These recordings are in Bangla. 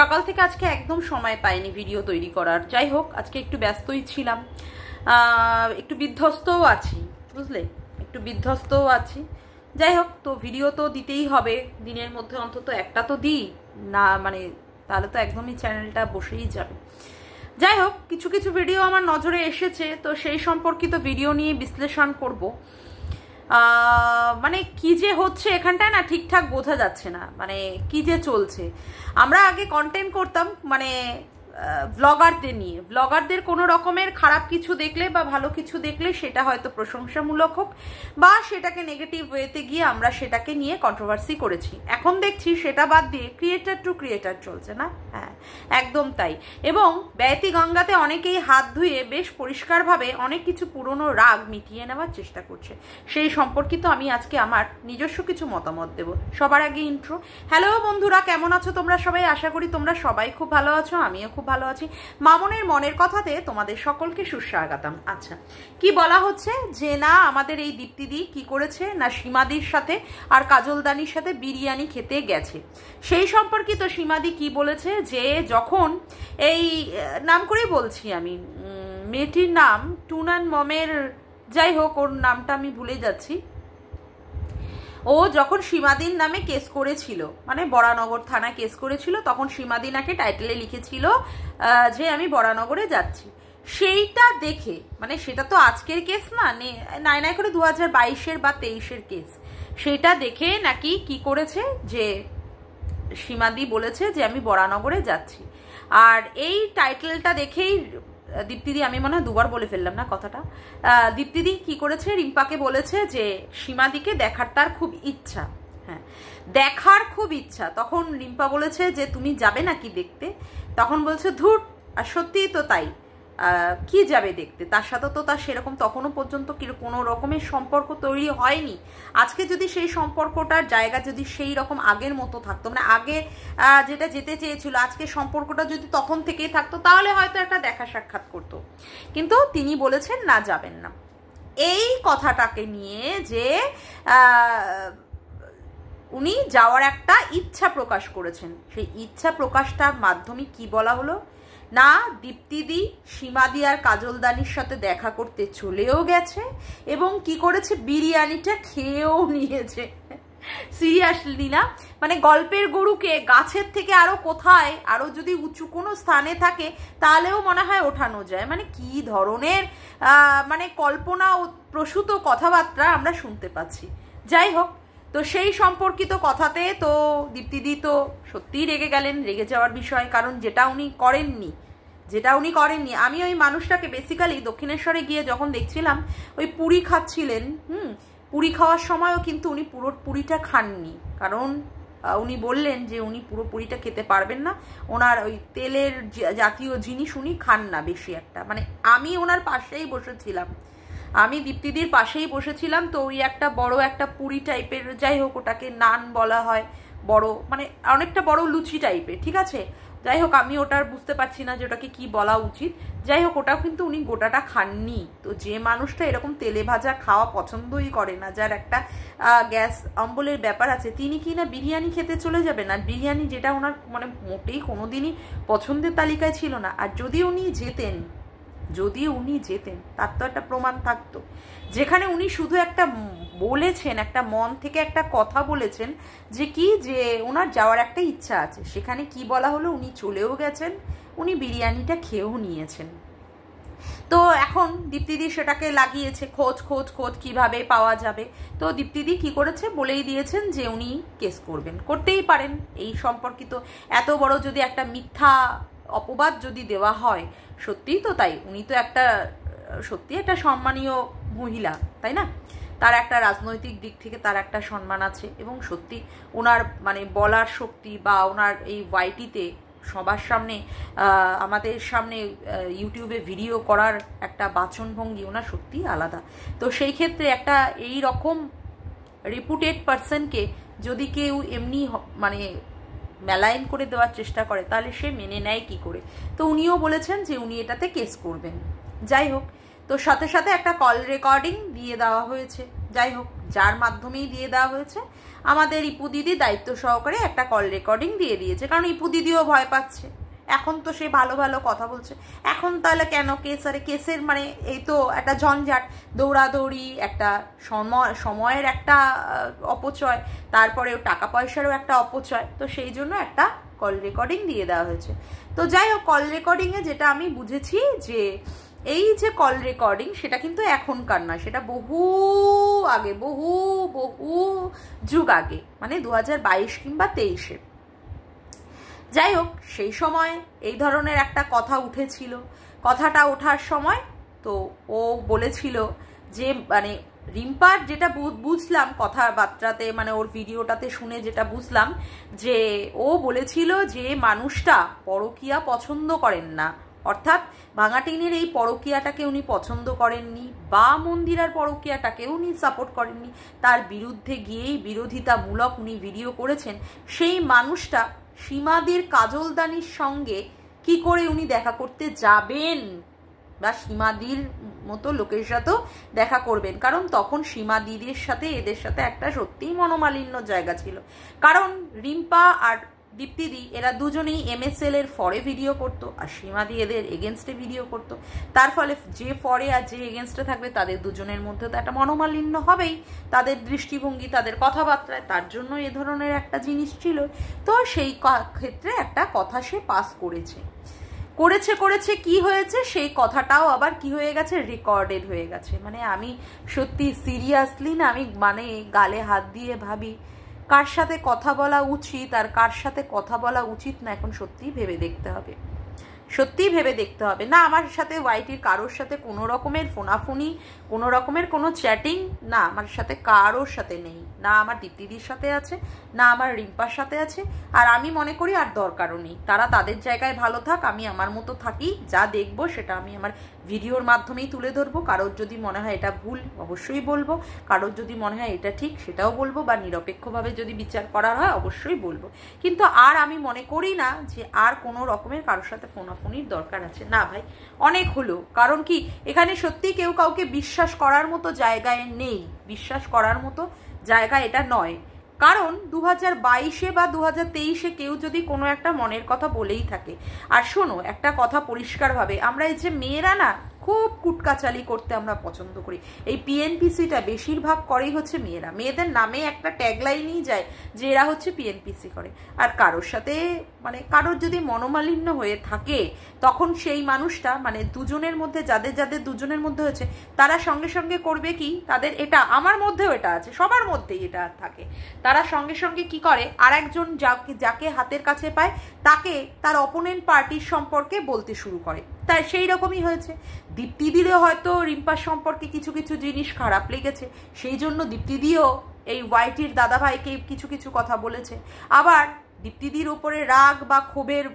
সকাল থেকে আজকে একদম সময় পাইনি ভিডিও তৈরি করার। যাই হোক, আজকে একটু ব্যস্তই ছিলাম, একটু বিধ্বস্তও আছি, বুঝলে, একটু বিধ্বস্তও আছি। যাই হোক, তো ভিডিও তো দিতেই হবে, দিনের মধ্যে অন্তত একটা তো দিই না, মানে তাহলে তো একদমই চ্যানেলটা বসেই যাবে। যাই হোক, কিছু কিছু ভিডিও আমার নজরে এসেছে, তো সেই সম্পর্কিত ভিডিও নিয়ে বিশ্লেষণ করব। মানে কি যে হচ্ছে এখানটায় না ঠিকঠাক বোঝা যাচ্ছে না, মানে কি যে চলছে। আমরা আগে কন্টেন্ট করতাম মানে ব্লগারদের নিয়ে, ব্লগারদের কোনো রকমের খারাপ কিছু দেখলে বা ভালো কিছু দেখলে সেটা হয়তো প্রশংসামূলক হোক বা সেটাকে নেগেটিভ ওয়েতে গিয়ে আমরা সেটাকে নিয়ে কন্ট্রোভার্সি করেছি। এখন দেখছি সেটা বাদ দিয়ে ক্রিয়েটার টু ক্রিয়েটার চলছে না। হ্যাঁ, একদম তাই। এবং ব্যয়তি গঙ্গাতে অনেকেই হাত ধুয়ে বেশ পরিষ্কারভাবে অনেক কিছু পুরনো রাগ মিটিয়ে নেওয়ার চেষ্টা করছে। সেই সম্পর্কিত আমি আজকে আমার নিজস্ব কিছু মতামত দেব। সবার আগে ইন্ট্রো। হ্যালো বন্ধুরা, কেমন আছো তোমরা সবাই? আশা করি তোমরা সবাই খুব ভালো আছো, আমিও খুব ভালো আছি। মামনের মনের কথাতে তোমাদের সকলকে সুস্বাগতম। আচ্ছা, কি বলা হচ্ছে যে না আমাদের এই দীপ্তিদি কি করেছে না সীমাদির সাথে আর কাজলদানির সাথে বিরিয়ানি খেতে গেছে। সেই সম্পর্কিত সীমাদি কি বলেছে যে যখন এই নাম করেই বলছি আমি, মেয়েটির নাম টুনান মমের, যাই হোক ওর নামটা আমি ভুলে যাচ্ছি। ও যখন সীমাদির নামে কেস করেছিল, মানে বরানগর থানায় কেস করেছিল, তখন সীমাদি নাকি টাইটেলে লিখেছিল যে আমি বরানগরে যাচ্ছি। সেইটা দেখে, মানে সেটা তো আজকের কেস না, নাই নাই করে 2022-এর বা 23-এর কেস। সেটা দেখে নাকি কি করেছে যে সীমাদি বলেছে যে আমি বরানগরে যাচ্ছি। আর এই টাইটেলটা দেখেই দীপ্তিদি, আমি মনে হয় দুবার বলে ফেললাম না কথাটা, দীপ্তিদি কি করেছে, রিম্পাকে বলেছে যে সীমাদিকে দেখার তার খুব ইচ্ছা। হ্যাঁ, দেখার খুব ইচ্ছা। তখন রিম্পা বলেছে যে তুমি যাবে নাকি দেখতে? তখন বলছে ধুর, আর সত্যিই তো তাই, কি যাবে দেখতে, তার সাথে তো তার সেরকম তখনও পর্যন্ত কোনো রকমের সম্পর্ক তৈরি হয়নি। আজকে যদি সেই সম্পর্কটার জায়গা যদি সেই রকম আগের মতো থাকতো, মানে আগে যেটা যেতে চেয়েছিল, আজকে সম্পর্কটা যদি তখন থেকেই থাকতো তাহলে হয়তো একটা দেখা সাক্ষাৎ করতো, কিন্তু তিনি বলেছেন না, যাবেন না। এই কথাটাকে নিয়ে যে উনি যাওয়ার একটা ইচ্ছা প্রকাশ করেছেন, সেই ইচ্ছা প্রকাশটার মাধ্যমে কি বলা হলো না দীপ্তিদি সীমাদি আর কাজলদানির সাথে দেখা করতে চলেও গেছে এবং কি করেছে, বিরিয়ানিটা খেয়েও নিয়েছে। সিরিয়াসলি না, মানে গল্পের গরুকে গাছের থেকে আরো কোথায়, আরো যদি উঁচু কোনো স্থানে থাকে তাহলেও মনে হয় ওঠানো যায়। মানে কি ধরনের মানে কল্পনা প্রসূত কথাবার্তা আমরা শুনতে পাচ্ছি। যাই হোক, তো সেই সম্পর্কিত কথাতে তো দীপ্তিদি তো সত্যিই রেগে গেলেন, রেগে যাওয়ার বিষয়, কারণ যেটা উনি করেননি। আমি ওই মানুষটাকে বেসিক্যালি দক্ষিণেশ্বরে গিয়ে যখন দেখছিলাম ওই পুরি খাচ্ছিলেন, পুরি খাওয়ার সময়ও কিন্তু উনি পুরো পুরিটা খাননি, কারণ উনি বললেন যে উনি পুরো পুরিটা খেতে পারবেন না, ওনার ওই তেলের জাতীয় জিনিস উনি খান না বেশি একটা। মানে আমি ওনার পাশেই বসেছিলাম, আমি দীপ্তিদির পাশেই বসেছিলাম, তো ওই একটা বড় একটা পুরি টাইপের, যাই হোক ওটাকে নান বলা হয়, বড় মানে অনেকটা বড় লুচি টাইপের, ঠিক আছে। যাই হোক, আমি ওটার বুঝতে পারছি না যে ওটাকে কি বলা উচিত। যাই হোক, ওটাও কিন্তু উনি গোটাটা খাননি। তো যে মানুষটা এরকম তেলে ভাজা খাওয়া পছন্দই করে না, যার একটা গ্যাস অম্বলের ব্যাপার আছে, তিনি কি না বিরিয়ানি খেতে চলে যাবেন? আর বিরিয়ানি যেটা ওনার মানে মোটেই কোনোদিনই পছন্দের তালিকায় ছিল না। আর যদি উনি যেতেন তার তো একটা প্রমাণ থাকতো, যেখানে উনি শুধু একটা বলেছেন, একটা মন থেকে একটা কথা বলেছেন যে কি, যে ওনার যাওয়ার একটা ইচ্ছা আছে, সেখানে কি বলা হলো, উনি চলেও গেছেন, উনি বিরিয়ানিটা খেয়েও নিয়েছেন। তো এখন দীপ্তিদি সেটাকে লাগিয়েছে খোঁজ খোঁজ খোঁজ কিভাবে পাওয়া যাবে। তো দীপ্তিদি কি করেছে, বলেই দিয়েছেন যে উনি কেস করবেন, করতেই পারেন এই সম্পর্কিত। এত বড় যদি একটা মিথ্যা অপবাদ যদি দেওয়া হয়, সত্যিই তো তাই, উনি তো একটা সত্যি একটা সম্মানীয় মহিলা, তাই না? তার একটা রাজনৈতিক দিক থেকে তার একটা সম্মান আছে, এবং সত্যি ওনার মানে বলার শক্তি বা ওনার এই ওয়াইটিতে সবার সামনে আমাদের সামনে ইউটিউবে ভিডিও করার একটা বাচনভঙ্গি ওনার সত্যিই আলাদা। তো সেই ক্ষেত্রে একটা এই রকম রেপুটেড পার্সনকে যদি কেউ এমনি মানে মেলাইন করে দেওয়ার চেষ্টা করে, তাহলে সে মেনে নেয় কি করে? তো উনিও বলেছেন যে উনি এটাতে কেস করবেন। যাই হোক, তো সাথে সাথে একটা কল রেকর্ডিং দিয়ে দেওয়া হয়েছে, যাই হোক, যার মাধ্যমেই দিয়ে দেওয়া হয়েছে, আমাদের ইপু দিদি দায়িত্ব সহকারে একটা কল রেকর্ডিং দিয়ে দিয়েছে, কারণ ইপু দিদিও ভয় পাচ্ছে। এখন তো সে ভালো ভালো কথা বলছে, এখন তাহলে কেন কেস? আরে কেসের মানে এই তো একটা ঝঞ্ঝাট, দৌড়াদৌড়ি, একটা সময়ের একটা অপচয়, তারপরেও টাকা পয়সারও একটা অপচয়, তো সেই জন্য একটা কল রেকর্ডিং দিয়ে দেওয়া হয়েছে। তো যাই হোক, কল রেকর্ডিংয়ে যেটা আমি বুঝেছি যে এই যে কল রেকর্ডিং, সেটা কিন্তু এখনকার না, সেটা বহু আগে, বহু বহু যুগ আগে, মানে 2022 কিংবা 23-এ। যাই হোক, সেই সময় এই ধরনের একটা কথা উঠেছিল। কথাটা ওঠার সময় তো ও বলেছিল যে, মানে রিম্পার যেটা বুঝলাম কথাবার্তাতে, মানে ওর ভিডিওটাতে শুনে যেটা বুঝলাম, যে ও বলেছিল যে মানুষটা পরকীয়া পছন্দ করেন না, অর্থাৎ ভাঙাটিনের এই পরকীয়াটাকে উনি পছন্দ করেননি, বা মন্দিরার পরকীয়াটাকে উনি সাপোর্ট করেননি, তার বিরুদ্ধে গিয়েই বিরোধিতামূলক উনি ভিডিও করেছেন। সেই মানুষটা সীমাদির কাজলদানির সঙ্গে কি করে উনি দেখা করতে যাবেন, বা সীমাদির মতো লোকের সাথেও দেখা করবেন? কারণ তখন সীমাদিদের সাথে এদের সাথে একটা সত্যিই মনোমালিন্য জায়গা ছিল, কারণ রিম্পা আর দীপ্তিদি এরা দুজনেই MSL এর ফরে ভিডিও করতো, আর সীমাদি এদের এগেনস্টে ভিডিও করতো। তার ফলে যে ফরে আর যে এগেনস্টে থাকবে তাদের দুজনের মধ্যে তো একটা মনোমালিন্য হবেই, তাদের দৃষ্টিভঙ্গি, তাদের কথাবার্তায়, তার জন্য এ ধরনের একটা জিনিস ছিল। তো সেই ক্ষেত্রে একটা কথা সে পাস করেছে কি হয়েছে, সেই কথাটাও আবার কি হয়ে গেছে, রেকর্ডেড হয়ে গেছে। মানে আমি সত্যি সিরিয়াসলি না, আমি মানে গালে হাত দিয়ে ভাবি কার সাথে কথা বলা উচিত আর কার সাথে কথা বলা উচিত না, এখন সত্যিই ভেবে দেখতে হবে, সত্যিই ভেবে দেখতে হবে। না আমার সাথে ওয়াইটির কারোর সাথে কোনো রকমের ফোনাফুনি, কোনো রকমের কোনো চ্যাটিং, না আমার সাথে কারোর সাথে নেই, না আমার দীপ্তিদির সাথে আছে, না আমার রিম্পার সাথে আছে, আর আমি মনে করি আর দরকারও নেই। তারা তাদের জায়গায় ভালো থাক, আমি আমার মতো থাকি, যা দেখবো সেটা আমি আমার ভিডিওর মাধ্যমেই তুলে ধরবো। কারোর যদি মনে হয় এটা ভুল অবশ্যই বলবো, কারোর যদি মনে হয় এটা ঠিক সেটাও বলবো, বা নিরপেক্ষভাবে যদি বিচার করার হয় অবশ্যই বলবো। কিন্তু আর আমি মনে করি না যে আর কোনো রকমের কারোর সাথে ফোনাফোনির দরকার আছে। না ভাই, অনেক হলো। কারণ কি, এখানে সত্যি কেউ কাউকে বিশ্বাস করার মতো জায়গায় নেই, বিশ্বাস করার মতো জায়গা এটা নয়। কারণ 2022-এ বা 2023-এ কেউ যদি কোনো একটা মনের কথা বলেই থাকে, আর শোনো একটা কথা পরিষ্কারভাবে, আমরা এই যে মেয়েরা না খুব কুটকাচালি করতে আমরা পছন্দ করি, এই PNPCটা বেশিরভাগ করেই হচ্ছে মেয়েরা। মেয়েদের নামে একটা ট্যাগলাইনই যায় যে এরা হচ্ছে PNPC করে। আর কারোর সাথে মানে কারোর যদি মনোমালিন্য হয়ে থাকে, তখন সেই মানুষটা মানে দুজনের মধ্যে, যাদের দুজনের মধ্যে হয়েছে, তারা সঙ্গে সঙ্গে করবে কি, তাদের এটা, আমার মধ্যেও এটা আছে, সবার মধ্যেই এটা থাকে, তারা সঙ্গে সঙ্গে কি করে, আর একজন যাকে হাতের কাছে পায় তাকে তার অপোনেন্ট পার্টির সম্পর্কে বলতে শুরু করে। তাই সেই রকমই হয়েছে। দীপ্তিদিরও হয়তো রিম্পার সম্পর্কে কিছু কিছু জিনিস খারাপ লেগেছে, সেই জন্য দীপ্তিদিও এই ওয়াইটির দাদাভাইকে কিছু কিছু কথা বলেছে। আবার দীপ্তিদির উপরে রাগ বা ক্ষোভের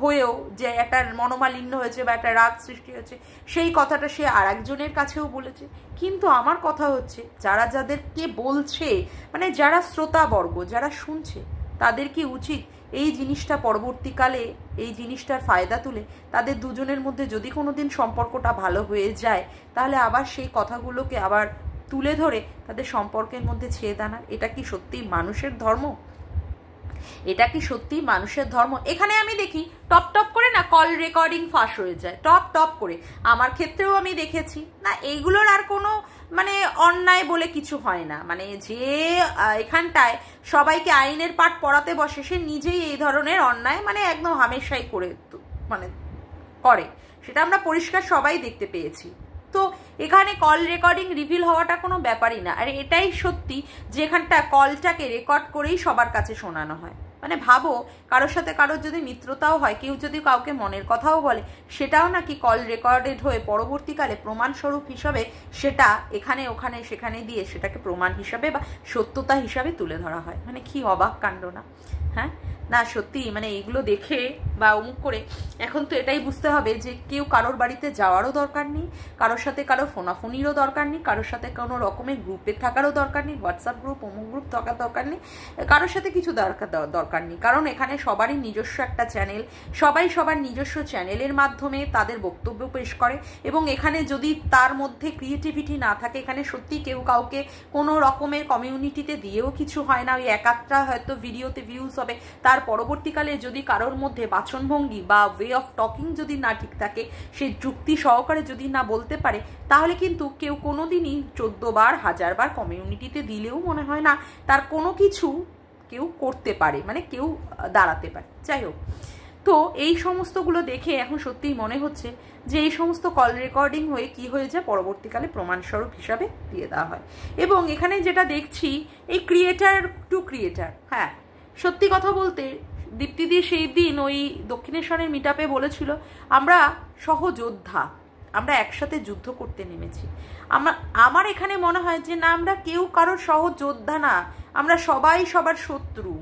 হয়েও যে একটা মনোমালিন্য হয়েছে বা একটা রাগ সৃষ্টি হয়েছে, সেই কথাটা সে আর একজনের কাছেও বলেছে। কিন্তু আমার কথা হচ্ছে, যারা যাদেরকে বলছে, মানে যারা শ্রোতাবর্গ, যারা শুনছে, তাদের কি উচিত এই জিনিসটা পরবর্তীকালে এই জিনিসটার ফায়দা তুলে তাদের দুজনের মধ্যে যদি কোনো দিন সম্পর্কটা ভালো হয়ে যায়, তাহলে আবার সেই কথাগুলোকে আবার তুলে ধরে তাদের সম্পর্কের মধ্যে ছেয়ে দানা? এটা কি সত্যি মানুষের ধর্ম? এটা কি সত্যি মানুষের ধর্ম? এখানে আমি দেখি টপ টপ করে না কল রেকর্ডিং ফাঁস হয়ে যায়, টপ টপ করে। আমার ক্ষেত্রেও আমি দেখেছি না, এইগুলোর আর কোনো মানে অন্যায় বলে কিছু হয় না। মানে যে এখানটায় সবাইকে আইনের পাঠ পড়াতে বসে, সে নিজেই এই ধরনের অন্যায় মানে একদম হামেশাই করে, সেটা আমরা পরিষ্কার সবাই দেখতে পেয়েছি। তো এখানে কল রেকর্ডিং রিভিল হওয়াটা কোনো ব্যাপারই না। আর এটাই সত্যি যে এখানটা কলটাকে রেকর্ড করেই সবার কাছে শোনানো হয়। মানে ভাবো, কারোর সাথে কারোর যদি মিত্রতাও হয়, কেউ যদি কাউকে মনের কথাও বলে, সেটাও নাকি কল রেকর্ডেড হয়ে পরবর্তীকালে প্রমাণস্বরূপ হিসাবে সেটা এখানে ওখানে সেখানে দিয়ে সেটাকে প্রমাণ হিসাবে বা সত্যতা হিসাবে তুলে ধরা হয়। মানে কি অবাক কাণ্ড না? হ্যাঁ না, সত্যি মানে এইগুলো দেখে বা অমুক করে। এখন তো এটাই বুঝতে হবে যে কেউ কারোর বাড়িতে যাওয়ারও দরকার নেই, কারোর সাথে কারো ফোনাফোনিরও দরকার নেই, কারোর সাথে কোনো রকমের গ্রুপে থাকারও দরকার নেই, হোয়াটসঅ্যাপ গ্রুপ অমুক গ্রুপ থাকার দরকার নেই, কারোর সাথে কিছু দরকার নেই। কারণ এখানে সবারই নিজস্ব একটা চ্যানেল, সবাই সবার নিজস্ব চ্যানেলের মাধ্যমে তাদের বক্তব্য পেশ করে। এবং এখানে যদি তার মধ্যে ক্রিয়েটিভিটি না থাকে, এখানে সত্যি কেউ কাউকে কোনো রকমের কমিউনিটিতে দিয়েও কিছু হয় না। ওই একাত্রা হয়তো ভিডিওতে ভিউজ হবে, তার পরবর্তীকালে যদি কারোর মধ্যে বাচনভঙ্গি বা ওয়ে অফ টকিং যদি না ঠিক থাকে, সে যুক্তি সহকারে যদি না বলতে পারে, তাহলে কিন্তু কেউ কোনোদিনই 14 বার 1000 বার কমিউনিটিতে দিলেও মনে হয় না তার কোনো কিছু কেউ করতে পারে, মানে কেউ দাঁড়াতে পারে। যাই হোক, তো এই সমস্তগুলো দেখে এখন সত্যিই মনে হচ্ছে যে এই সমস্ত কল রেকর্ডিং হয়ে কি হয়ে যায়, পরবর্তীকালে প্রমাণস্বরূপ হিসাবে দিয়ে দেওয়া হয়। এবং এখানে যেটা দেখছি, এই ক্রিয়েটার টু ক্রিয়েটার, হ্যাঁ সত্যি কথা বলতে দীপ্তিদি সেই দিন ওই দক্ষিণেশ্বরের মিটআপে বলেছিল আমরা সহযোদ্ধা, আমরা একসাথে যুদ্ধ করতে নেমেছি। আমার এখানে মনে হয় যে না, আমরা কেউ কারোর সহযোদ্ধা না, আমরা সবাই সবার শত্রু।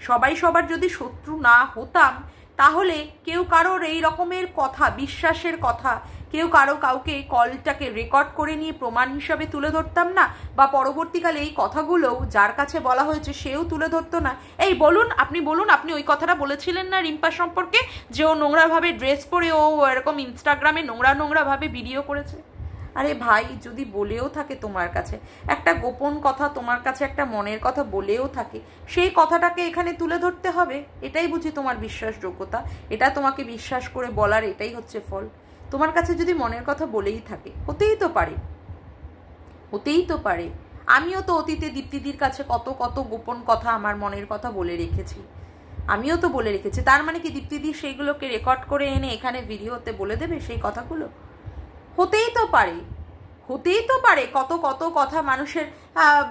সবাই সবার যদি শত্রু না হতাম, তাহলে কেউ কারোর এই রকমের কথা, বিশ্বাসের কথা, কেউ কাউকে কলটাকে রেকর্ড করে নিয়ে প্রমাণ হিসাবে তুলে ধরতাম না, বা পরবর্তীকালে এই কথাগুলো যার কাছে বলা হয়েছে সেও তুলে ধরতো না। এই বলুন, আপনি ওই কথাটা বলেছিলেন না রিম্পা সম্পর্কে, যে ও নোংরাভাবে ড্রেস পরে ও এরকম ইনস্টাগ্রামে নোংরাভাবে ভিডিও করেছে। আরে ভাই, যদি বলেও থাকে তোমার কাছে একটা গোপন কথা, তোমার কাছে একটা মনের কথা বলেও থাকে, সেই কথাটাকে এখানে তুলে ধরতে হবে? এটাই বুঝি তোমার বিশ্বাসযোগ্যতা? এটা তোমাকে বিশ্বাস করে বলার এটাই হচ্ছে ফল? তোমার কাছে যদি মনের কথা বলেই থাকে, হতেই তো পারে। আমিও তো অতীতে দীপ্তিদির কাছে কত গোপন কথা, আমার মনের কথা বলে রেখেছি, আমিও তো বলে রেখেছি। তার মানে কি দীপ্তিদি সেইগুলোকে রেকর্ড করে এনে এখানে ভিডিওতে বলে দেবে সেই কথাগুলো? হতেই তো পারে কত কথা মানুষের,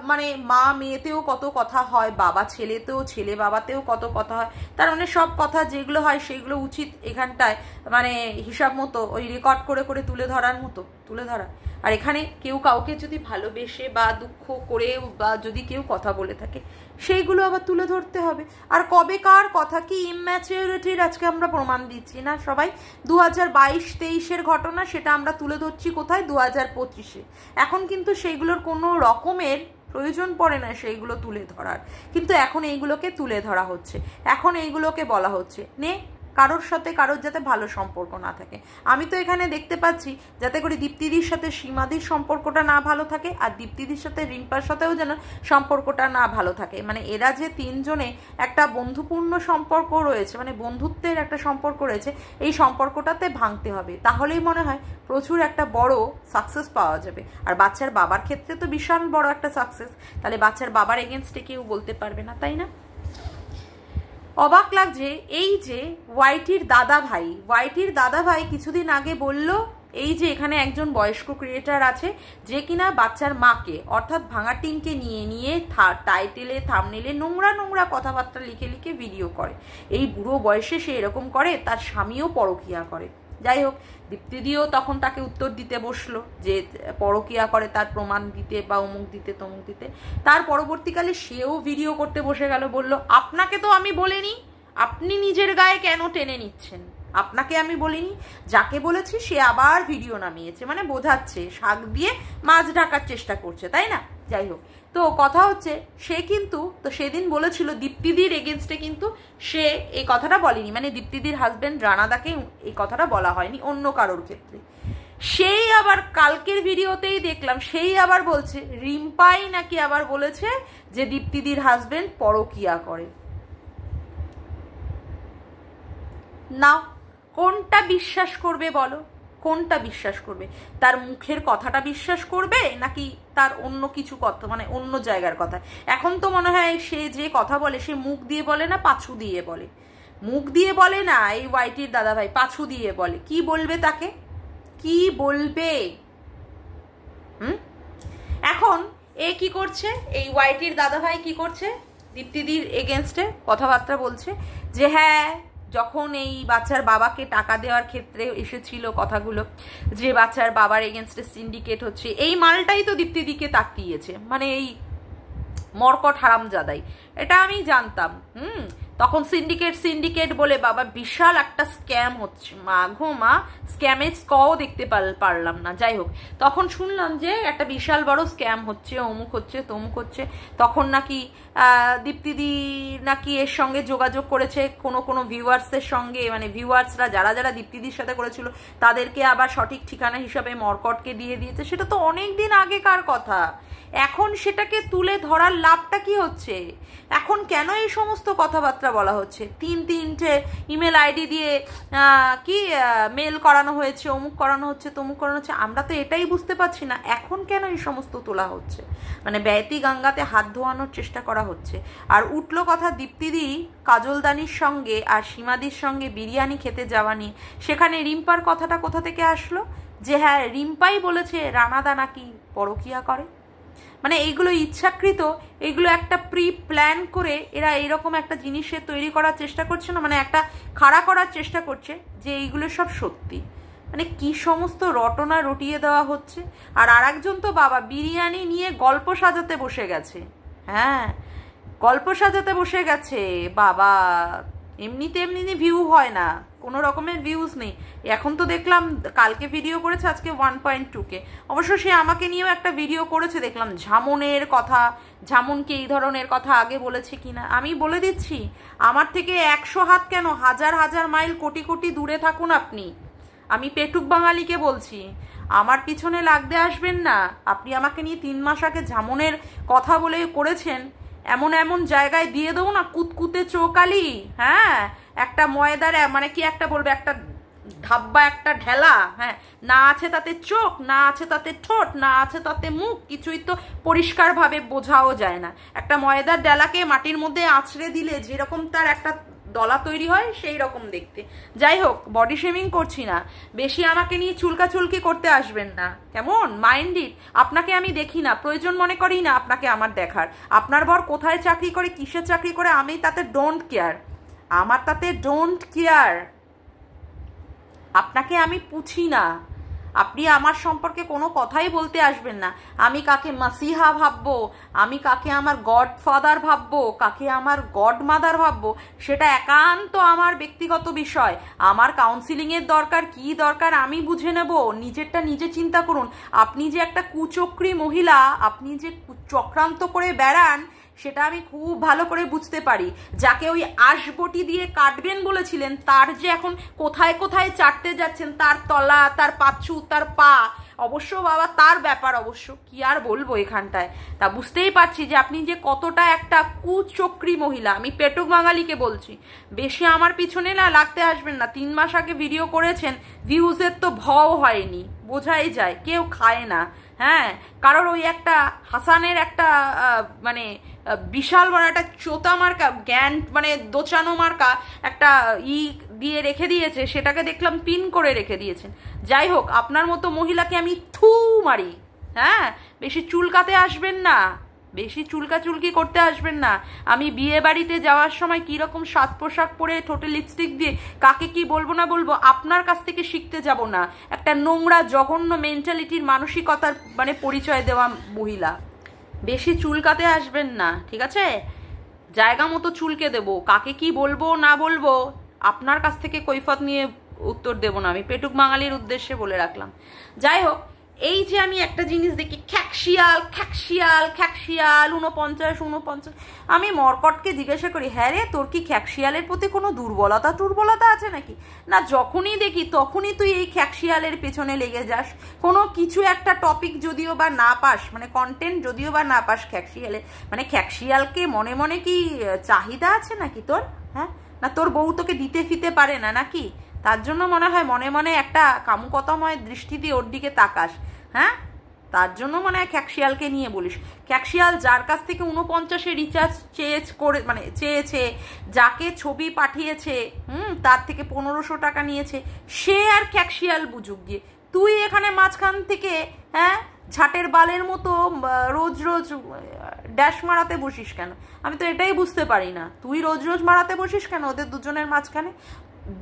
মানে মা মেয়েতেও কত কথা হয়, বাবা ছেলেতেও, ছেলে বাবাতেও কত কথা হয়। তার মানে সব কথা যেগুলো হয় সেগুলো উচিত এখানটায় মানে হিসাব মতো ওই রেকর্ড করে তুলে ধরা। আর এখানে কেউ কাউকে যদি ভালোবেসে বা দুঃখ করে বা যদি কেউ কথা বলে থাকে, সেইগুলো আবার তুলে ধরতে হবে। আর কবেকার কথা, কি ইম্যাচিউরিটির আজকে আমরা প্রমাণ দিচ্ছি না সবাই? 2022-23-এর ঘটনা, সেটা আমরা তুলে ধরছি কোথায়? 2025-এ। এখন কিন্তু সেইগুলোর কোনো রকমের প্রয়োজন পড়ে না সেইগুলো তুলে ধরার, কিন্তু এখন এইগুলোকে তুলে ধরা হচ্ছে, এখন এইগুলোকে বলা হচ্ছে নে কারোর সাথে কারোর যাতে ভালো সম্পর্ক না থাকে। আমি তো এখানে দেখতে পাচ্ছি যাতে করে দীপ্তিদির সাথে সীমাদির সম্পর্কটা না ভালো থাকে, আর দীপ্তিদির সাথে রিম্পার সাথেও যেন সম্পর্কটা না ভালো থাকে। মানে এরা যে তিনজনে একটা বন্ধুপূর্ণ সম্পর্ক রয়েছে, মানে বন্ধুত্বের একটা সম্পর্ক রয়েছে, এই সম্পর্কটাতে ভাঙতে হবে। তাহলেই মনে হয় প্রচুর একটা বড় সাকসেস পাওয়া যাবে। আর বাচ্চার বাবার ক্ষেত্রে তো বিশাল বড় একটা সাকসেস, তাহলে বাচ্চার বাবার এগেনস্টে কেউ বলতে পারবে না, তাই না? অবাক লাগছে এই যে ওয়াইটির দাদা ভাই কিছুদিন আগে বলল এই যে এখানে একজন বয়স্ক ক্রিয়েটার আছে যে কিনা বাচ্চার মাকে অর্থাৎ ভাঙা টিমকে নিয়ে টাইটেলে থাম্বনেলে নোংরা কথাবার্তা লিখে ভিডিও করে। এই বুড়ো বয়সে সে এরকম করে, তার স্বামীও পরকিয়া করে। যাই হোক, দীপ্তিদিও তখন তাকে উত্তর দিতে বসলো যে পরকিয়া করে তার প্রমাণ দিতে বা অমুক দিতে তমুক দিতে। তার পরবর্তীকালে সেও ভিডিও করতে বসে গেল, বলল আপনাকে তো আমি বলিনি, আপনি নিজের গায়ে কেন টেনে নিচ্ছেন? আপনাকে আমি বলিনি, যাকে বলেছি সে আবার ভিডিও নামিয়েছে, মানে বোঝাচ্ছে, শাক দিয়ে মাছ ঢাকার চেষ্টা করছে, তাই না? যাই হোক, তো কথা হচ্ছে সে কিন্তু তো সেদিন বলেছিল দীপ্তিদির এগেনস্টে, কিন্তু সে এই কথাটা বলেনি, মানে দীপ্তিদির হাজবেন্ড রানাদাকে এই কথাটা বলা হয়নি, অন্য কারোর ক্ষেত্রে। সেই আবার কালকের ভিডিওতেই দেখলাম সেই আবার বলছে রিম্পাই নাকি আবার বলেছে যে দীপ্তিদির হাজবেন্ড পরকিয়া করে। না, কোনটা বিশ্বাস করবে বলো? কোনটা বিশ্বাস করবে? তার মুখের কথাটা বিশ্বাস করবে নাকি তার অন্য কিছু কথা, মানে অন্য জায়গার কথা? এখন তো মনে হয় সে যে কথা বলে সে মুখ দিয়ে বলে না, পাছু দিয়ে বলে। মুখ দিয়ে বলে না এই ওয়াইটির দাদা ভাই, পাছু দিয়ে বলে। কি বলবে তাকে? কি বলবে? এখন এ কি করছে, এই ওয়াইটির দাদা ভাই কি করছে? দীপ্তিদির এগেনস্টে কথাবার্তা বলছে যে হ্যাঁ, যখন এই বাচ্চার বাবাকে টাকা দেওয়ার ক্ষেত্রে এসেছিল কথাগুলো, যে বাচ্চার বাবার এগেনস্টে সিন্ডিকেট হচ্ছে, এই মালটাই তো দীপ্তিদিকে তাকিয়েছে, মানে এই মরকট হারামজাদাই। এটা আমি জানতাম। তখন সিন্ডিকেট বলে বাবা বিশাল একটা স্ক্যাম হচ্ছে, মা ঘো মা, স্ক্যামের স্কও দেখতে পারলাম না। যাই হোক, তখন শুনলাম যে একটা বিশাল বড় স্ক্যাম হচ্ছে, অমুক হচ্ছে তমুক হচ্ছে। তখন নাকি দীপ্তিদি নাকি এর সঙ্গে যোগাযোগ করেছে কোনো ভিউয়ার্সের সঙ্গে, মানে ভিউয়ার্সরা যারা দীপ্তিদির সাথে করেছিল তাদেরকে আবার সঠিক ঠিকানা হিসাবে মর্কটকে দিয়ে দিয়েছে। সেটা তো অনেক দিন আগেকার কথা। এখন সেটাকে তুলে ধরার লাভটা কি হচ্ছে? এখন কেন এই সমস্ত কথাবার্তা বলা হচ্ছে? তিনটে ইমেল আইডি দিয়ে কি মেল করানো হয়েছে, অমুক করানো হচ্ছে তমুক করানো হচ্ছে, আমরা তো এটাই বুঝতে পারছি না এখন কেন এই সমস্ত তোলা হচ্ছে। মানে ব্যয়তি গঙ্গাতে হাত ধোয়ানোর চেষ্টা করা হচ্ছে। আর উঠলো কথা দীপ্তিদি কাজলদানির সঙ্গে আর সীমাদির সঙ্গে বিরিয়ানি খেতে যাওয়া নিয়ে। সেখানে রিম্পার কথাটা কোথা থেকে আসলো? যে হ্যাঁ, রিম্পাই বলেছে রানাদা নাকি পরকিয়া করে। মানে এইগুলো ইচ্ছাকৃত, এগুলো একটা প্রি প্ল্যান করে এরা এইরকম একটা জিনিসের তৈরি করার চেষ্টা করছে না, মানে একটা খাড়া করার চেষ্টা করছে যে এইগুলো সব সত্যি। মানে কি সমস্ত রটনা রটিয়ে দেওয়া হচ্ছে। আর আরেকজন তো বাবা বিরিয়ানি নিয়ে গল্প সাজাতে বসে গেছে। হ্যাঁ, গল্প সাজাতে বসে গেছে বাবা। এমনিতে ভিউ হয় না, কোনো রকমের ভিউজ নেই। এখন তো দেখলাম কালকে ভিডিও করেছে, আজকে 1.2K। অবশ্য সে আমাকে নিয়েও একটা ভিডিও করেছে, দেখলাম ঝামনের কথা, ঝামনকে এই ধরনের কথা আগে বলেছে কিনা। আমি বলে দিচ্ছি, আমার থেকে 100 হাত কেন, হাজার মাইল কোটি দূরে থাকুন আপনি। আমি পেটুক বাঙালিকে বলছি, আমার পিছনে লাগতে আসবেন না। আপনি আমাকে নিয়ে 3 মাস আগে ঝামনের কথা বলে করেছেন, এমন জায়গায় দিয়ে দেবো না কুতকুতে চোকালি। হ্যাঁ, একটা ময়দার মানে কি একটা বলবে, একটা ধাব্বা, একটা ঢেলা। হ্যাঁ, না আছে তাতে চোখ, না আছে তাতে ঠোঁট, না আছে তাতে মুখ, কিছুই তো পরিষ্কারভাবে বোঝাও যায় না। একটা ময়দার ডেলাকে মাটির মধ্যে আছড়ে দিলে যেরকম তার একটা দলা তৈরি হয়, সেই রকম দেখতে। যাই হোক, বডি শেমিং করছি না, বেশি আমাকে নিয়ে চুলকাচুলকি করতে আসবেন না, কেমন? Mind it. আপনাকে আমি দেখি না, প্রয়োজন মনে করি না আপনাকে আমার দেখার। আপনার বর কোথায় চাকরি করে, কিসের চাকরি করে, আমি তাতে ডোন্ট কেয়ার। আমার তাতে ডোন্ট কেয়ার। আপনাকে আমি পুছি না, আপনি আমার সম্পর্কে কোনো কথাই বলতে আসবেন না। আমি কাকে মাসিহা ভাববো, আমি কাকে আমার গডফাদার ভাববো, কাকে আমার গডমাদার ভাববো, সেটা একান্ত আমার ব্যক্তিগত বিষয়। আমার কাউন্সিলিংয়ের দরকার, কি দরকার আমি বুঝে নেব। নিজেরটা নিজে চিন্তা করুন। আপনি যে একটা কুচক্রী মহিলা, আপনি যে চক্রান্ত করে বেড়ান, সেটা আমি খুব ভালো করে বুঝতে পারি। যাকে ওই আঁশবটি দিয়ে কাটবেন বলেছিলেন, তার যে এখন কোথায় চাটতে যাচ্ছেন, তার তলা, তার পাচ্ছু, তার পা, অবশ্য বাবা তার ব্যাপার, অবশ্য কি আর বলবো এখানটায়। তা বুঝতেই পারছি যে আপনি যে কতটা একটা কুচক্রী মহিলা। আমি পেটুক বাঙালিকে বলছি, বেশি আমার পিছনে না লাগতে আসবেন না। 3 মাস আগে ভিডিও করেছেন, ভিউজের তো ভও হয়নি, বোঝাই যায় কেউ খায় না। হ্যাঁ, কারণ ওই একটা হাসানের একটা মানে বিশাল বড় একটা চোতা মার্কা, জ্ঞান মানে দোচানো মার্কা একটা দিয়ে রেখে দিয়েছে, সেটাকে দেখলাম পিন করে রেখে দিয়েছেন। যাই হোক, আপনার মতো মহিলাকে আমি থু মারি। হ্যাঁ, বেশি চুলকাতে আসবেন না, বেশি চুলকাচুলকি করতে আসবেন না। আমি বিয়ে বাড়িতে যাওয়ার সময় কীরকম সাজ পোশাক পরে, ঠোঁটে লিপস্টিক দিয়ে কাকে কি বলবো না বলবো, আপনার কাছ থেকে শিখতে যাব না। একটা নোংরা জঘন্য মেন্টালিটির মানসিকতার মানে পরিচয় দেওয়া মহিলা। বেশি চুলকাতে আসবেন না, ঠিক আছে? জায়গা মতো চুলকে দেবো। কাকে কি বলবো না বলবো আপনার কাছ থেকে কৈফত নিয়ে উত্তর দেব না। আমি পেটুক বাঙালির উদ্দেশ্যে বলে রাখলাম। যাই হোক, এই যে আমি একটা জিনিস দেখি, খ্যাকশিয়াল 49। আমি মর্কটকে জিজ্ঞাসা করি, হ্যাঁ রে, তোর কি খ্যাকশিয়ালের প্রতি কোনো দুর্বলতা আছে নাকি? না, যখনই দেখি তখনই তুই এই খ্যাকশিয়ালের পেছনে লেগে যাস। কোনো কিছু একটা টপিক যদিও বা না পাস, মানে কন্টেন্ট যদিও বা না পাস খ্যাকশিয়ালে, মানে খ্যাকশিয়ালকে মনে কি চাহিদা আছে নাকি তোর? হ্যাঁ, না তোর বউ তোকে দিতে ফিতে পারে না নাকি? তার জন্য মনে হয় মনে একটা কামুকতাময় দৃষ্টি দিয়ে ওর দিকে তাকাস। হ্যাঁ, তার জন্য মনে হয় খ্যাকশিয়ালকে নিয়ে বলিস। খ্যাকশিয়াল যার কাছ থেকে 49 রিচার্জ চেয়েছে, যাকে ছবি পাঠিয়েছে, তার থেকে 1500 টাকা নিয়েছে, সে আর খ্যাকশিয়াল বুঝুক গিয়ে। তুই এখানে মাঝখান থেকে হ্যাঁ ঝাটের বালের মতো রোজ ড্যাশ মারাতে বসিস কেন? আমি তো এটাই বুঝতে পারি না, তুই রোজ মারাতে বসিস কেন ওদের দুজনের মাঝখানে?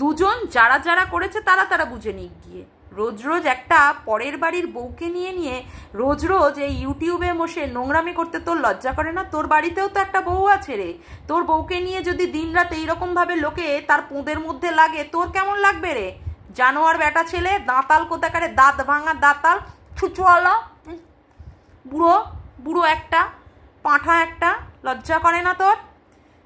দুজন যারা করেছে তারা বুঝে নিক গিয়ে। রোজ রোজ একটা পরের বাড়ির বউকে নিয়ে নিয়ে রোজ রোজ এই ইউটিউবে বসে নোংরামি করতে তোর লজ্জা করে না? তোর বাড়িতেও তো একটা বউ আছে রে। তোর বউকে নিয়ে যদি দিনরাত এইরকম ভাবে লোকে তার পোঁদের মধ্যে লাগে, তোর কেমন লাগবে রে? জানোয়ার বেটা ছেলে, দাঁতাল কোথাকারে, দাঁত ভাঙা দাঁতাল, ছুচুয়ালা, বুড়ো বুড়ো একটা, পাঁঠা একটা। লজ্জা করে না তোর?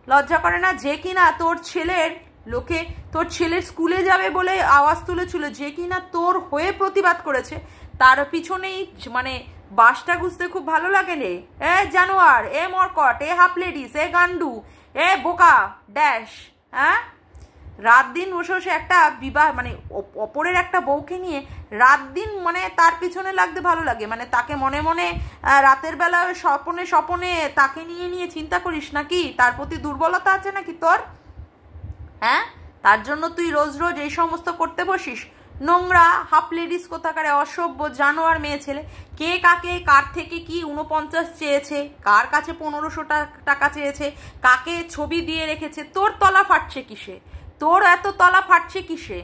লজ্জা করে না? যে কিনা তোর ছেলের লোকে তোর ছেলের স্কুলে যাবে বলে আওয়াজ তুলেছিল, যে কিনা তোর হয়ে প্রতিবাদ করেছে, তার পিছনেই মানে বাসটা গুছতে খুব ভালো লাগে রে। এ জানোয়ার, এ মরকট, এ হাফ লেডিস, এ গান্ডু, এ বোকা ড্যাশ। হ্যাঁ, রাত দিন বসে বসে একটা বিবাহ মানে অপরের একটা বউকে নিয়ে রাত দিন মানে তার পিছনে লাগতে ভালো লাগে, মানে তাকে মনে মনে রাতের বেলা স্বপনে স্বপনে তাকে নিয়ে নিয়ে চিন্তা করিস নাকি? তার প্রতি দুর্বলতা আছে নাকি তোর? হ্যাঁ, তার জন্য তুই রোজ রোজ এই সমস্ত করতে বসিস? নোংরা হাফ লেডিস কোথাকারে, অসভ্য জানোয়ার মেয়ে ছেলে। কে কাকে কার থেকে কি 49 চেয়েছে, কার কাছে 1500 টাকা চেয়েছে, কাকে ছবি দিয়ে রেখেছে? তোর তলা ফাটছে কিসে? তোর এত তলা ফাটছে কিসে?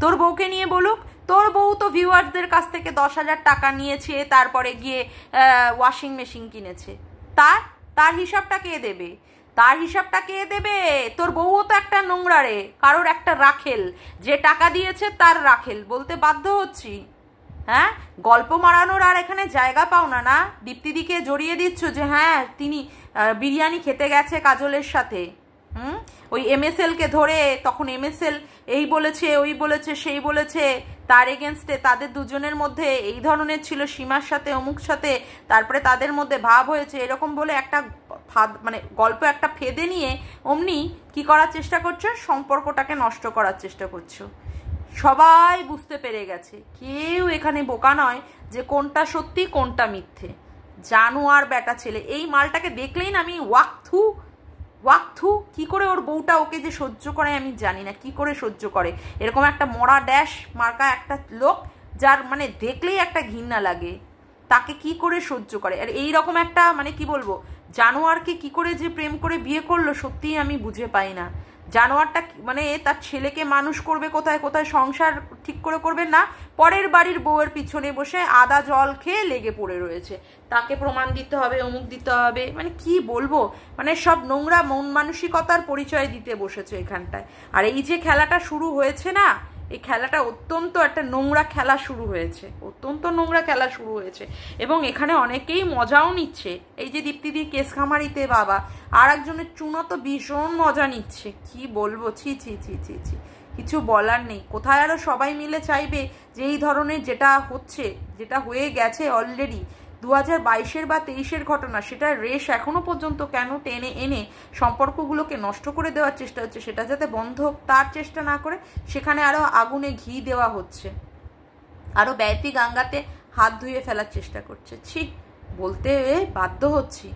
তোর বউকে নিয়ে বলুক। তোর বউ তো ভিউয়ার্সদের কাছ থেকে 10,000 টাকা নিয়েছে, তারপরে গিয়ে ওয়াশিং মেশিন কিনেছে। তার হিসাবটা কে দেবে? তার হিসাবটা কে দেবে? তোর বউও তো একটা নোংরা রে, কারোর একটা রাখেল, যে টাকা দিয়েছে তার রাখেল বলতে বাধ্য হচ্ছি। হ্যাঁ, গল্প মারানোর আর এখানে জায়গা পাও না। না, দীপ্তিদিকে জড়িয়ে দিচ্ছ যে হ্যাঁ তিনি বিরিয়ানি খেতে গেছে কাজলের সাথে। ওই MSL-কে ধরে তখন MSL এই বলেছে, ওই বলেছে, সেই বলেছে, তার এগেনস্টে তাদের দুজনের মধ্যে এই ধরনের ছিল, সীমার সাথে অমুক সাথে, তারপরে তাদের মধ্যে ভাব হয়েছে, এরকম বলে একটা মানে গল্প একটা ফেদে নিয়ে অমনি কি করার চেষ্টা করছো? সম্পর্কটাকে নষ্ট করার চেষ্টা করছো। সবাই বুঝতে পেরে গেছে, কেউ এখানে বোকা নয় যে কোনটা সত্যি কোনটা মিথ্যে। জানোয়ার বেটা ছেলে, এই মালটাকে দেখলেই না আমি ওয়াকথু কি করে ওর বউটা ওকে যে সহ্য করে আমি জানি না, কি করে সহ্য করে। এরকম একটা মরা ড্যাশ মার্কা একটা লোক, যার মানে দেখলেই একটা ঘৃণা লাগে, তাকে কি করে সহ্য করে? আর এইরকম একটা মানে কি বলবো, জানোয়ারকে কি করে যে প্রেম করে বিয়ে করলো সত্যিই আমি বুঝে পাই না। জানোয়ারটা মানে তার ছেলেকে মানুষ করবে কোথায় কোথায়, সংসার ঠিক করে করবে না, পরের বাড়ির বউয়ের পিছনে বসে আদা জল খেয়ে লেগে পড়ে রয়েছে, তাকে প্রমাণ দিতে হবে, অমুক দিতে হবে, মানে কি বলবো, মানে সব নোংরা মন মানসিকতার পরিচয় দিতে বসেছে এখানটায়। আর এই যে খেলাটা শুরু হয়েছে না, এই খেলাটা অত্যন্ত একটা নোংরা খেলা শুরু হয়েছে, অত্যন্ত নোংরা খেলা শুরু হয়েছে, এবং এখানে অনেকেই মজাও নিচ্ছে। এই যে দীপ্তিদির কেস খামারিতে বাবা, আর একজনের চুনো তো ভীষণ মজা নিচ্ছে, কি বলবো, ছি ছি ছি ছি ছি, কিছু বলার নেই। কোথায় আরো সবাই মিলে চাইবে যে এই ধরনের যেটা হচ্ছে, যেটা হয়ে গেছে অলরেডি 2022-এর বা 23-এর ঘটনা, সেটার রেশ এখনো পর্যন্ত কেন টেনে এনে সম্পর্কগুলোকে নষ্ট করে দেওয়ার চেষ্টা হচ্ছে, সেটা যাতে বন্ধ হোক তার চেষ্টা না করে সেখানে আরো আগুনে ঘি দেওয়া হচ্ছে, আরো ব্যয়তি গাঙ্গাতে হাত ধুয়ে ফেলার চেষ্টা করছে। ছি, বলতে বাধ্য হচ্ছি,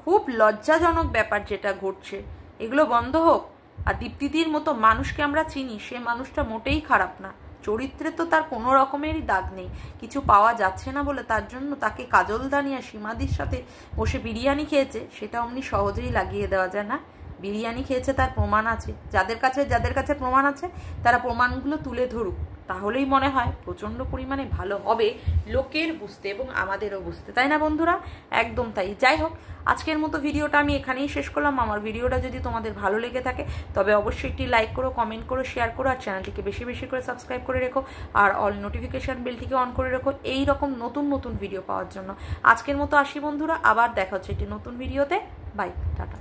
খুব লজ্জাজনক ব্যাপার যেটা ঘটছে, এগুলো বন্ধ হোক। আর দীপ্তিদির মতো মানুষকে আমরা চিনি, সে মানুষটা মোটেই খারাপ না, চরিত্রে তো তার কোনো রকমেরই দাগ নেই। কিছু পাওয়া যাচ্ছে না বলে তার জন্য তাকে কাজল দানিয়া সীমাদির সাথে বসে বিরিয়ানি খেয়েছে, সেটা অমনি সহজেই লাগিয়ে দেওয়া যায় না। বিরিয়ানি খেয়েছে তার প্রমাণ আছে, যাদের কাছে প্রমাণ আছে তারা প্রমাণগুলো তুলে ধরুক, তাহলেই মনে হয় প্রচণ্ড পরিমাণে ভালো হবে লোকের বুঝতে এবং আমাদেরও বুঝতে, তাই না বন্ধুরা? একদম তাই। যাই হোক, আজকের মতো ভিডিওটা আমি এখানেই শেষ করলাম। আমার ভিডিওটা যদি তোমাদের ভালো লেগে থাকে তবে অবশ্যই একটি লাইক করো, কমেন্ট করো, শেয়ার করো, আর চ্যানেলটিকে বেশি বেশি করে সাবস্ক্রাইব করে রেখো, আর অল নোটিফিকেশান বেলটিকে অন করে রেখো এই রকম নতুন নতুন ভিডিও পাওয়ার জন্য। আজকের মতো আসি বন্ধুরা, আবার দেখা হচ্ছে একটি নতুন ভিডিওতে। Bye, tata.